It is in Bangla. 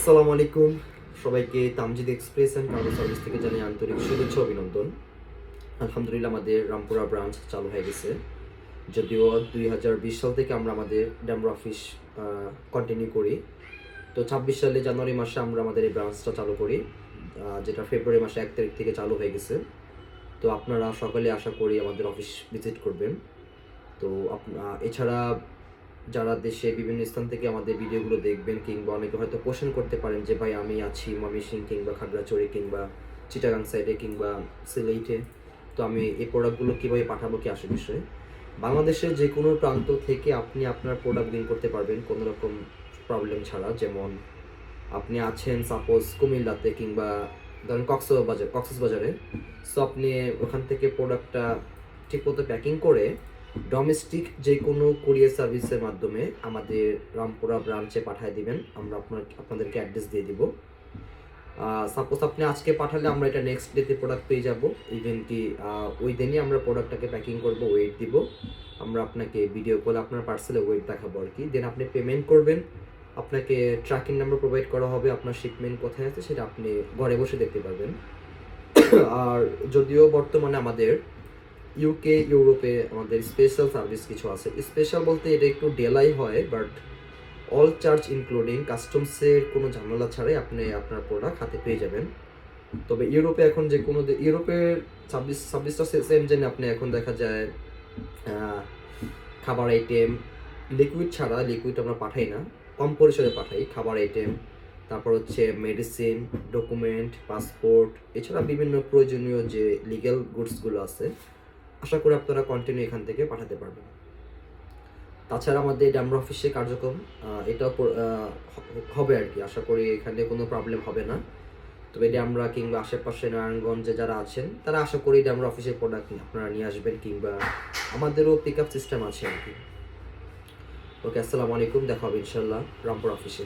আসসালামু আলাইকুম সবাইকে। Tamjid express and cargo service থেকে জানাই আন্তরিক শুভেচ্ছা অভিনন্দন। আলহামদুলিল্লাহ আমাদের রামপুরা ব্রাঞ্চ চালু হয়ে গেছে। যদিও 2020 সাল থেকে আমরা আমাদের ডেমরা অফিস কন্টিনিউ করি। তো 26 সালে জানুয়ারি মাসে আমরা আমাদের এই ব্রাঞ্চটা চালু করি, যেটা ফেব্রুয়ারি মাসে 1 তারিখ থেকে চালু হয়ে গেছে। তো আপনারা সকালে আশা করি আমাদের অফিস ভিজিট করবেন। তো এছাড়া যারা দেশে বিভিন্ন স্থান থেকে আমাদের ভিডিওগুলো দেখবেন কিংবা অনেকে হয়তো কোশ্চেন করতে পারেন যে ভাই আমি আছি ময়মনসিংহ কিংবা খাগড়াছড়ি কিংবা চিটাগাং সাইডে কিংবা সিলেটে, তো আমি এই প্রোডাক্টগুলো কীভাবে পাঠাবো কি আসে বিষয়ে। বাংলাদেশের যে কোনো প্রান্ত থেকে আপনি আপনার প্রোডাক্ট লিঙ্ক করতে পারবেন কোনো রকম প্রবলেম ছাড়া। যেমন আপনি আছেন সাপোজ কুমিল্লাতে কিংবা ধরেন কক্সবাজারে, সো আপনি ওখান থেকে প্রোডাক্টটা ঠিকমতো প্যাকিং করে ডোমেস্টিক যে কোনো কুরিয়ার সার্ভিসের মাধ্যমে আমাদের রামপুরা ব্রাঞ্চে পাঠিয়ে দিবেন। আমরা আপনাদেরকে অ্যাড্রেস দিয়ে দিব। সাপোজ আপনি আজকে পাঠালে আমরা এটা নেক্সট ডেতে প্রোডাক্ট পেয়ে যাব। ইভেন কি ওই দিনই আমরা প্রোডাক্টটাকে প্যাকিং করব, ওয়েট দিব। আমরা আপনাকে ভিডিও কলে আপনার পার্সেলে ওয়েট দেখাবো আর কি। দেন আপনি পেমেন্ট করবেন, আপনাকে ট্র্যাকিং নাম্বার প্রোভাইড করা হবে, আপনার শিপমেন্ট কোথায় আছে সেটা আপনি ঘরে বসে দেখতে পারবেন। আর যদিও বর্তমানে আমাদের ইউকে ইউরোপে আমাদের স্পেশাল সার্ভিস কিছু আছে। স্পেশাল বলতে এটা একটু ডেলাই হয়, বাট অল চার্জ ইনক্লুডিং কাস্টমসের কোনো ঝামেলা ছাড়াই আপনি আপনার প্রোডাক্ট হাতে পেয়ে যাবেন। তবে ইউরোপে এখন যে কোনো ইউরোপের সার্ভিসটা সেম জেনে আপনি এখন দেখা যায় খাবার আইটেম লিকুইড ছাড়া, লিকুইড আমরা পাঠাই না, কম পরিসরে পাঠাই খাবার আইটেম, তারপর হচ্ছে মেডিসিন, ডকুমেন্ট, পাসপোর্ট, এছাড়া বিভিন্ন প্রয়োজনীয় যে লিগ্যাল গুডসগুলো আছে আশা করি আপনারা কন্টিনিউ এখান থেকে পাঠাতে পারবেন। তাছাড়া আমাদের ডেমরা অফিসে কার্যক্রম এটাও হবে আর কি। আশা করি এখানে কোনো প্রবলেম হবে না। তবে ডেমরা কিংবা আশেপাশে নারায়ণগঞ্জে যারা আছেন তারা আশা করি ডেমরা অফিসের প্রোডাক্ট আপনারা নিয়ে আসবেন, কিংবা আমাদেরও পিক আপ সিস্টেম আছে আর কি। ওকে, আসসালামু আলাইকুম, দেখা হবে ইনশাল্লাহ রামপুরা অফিসে।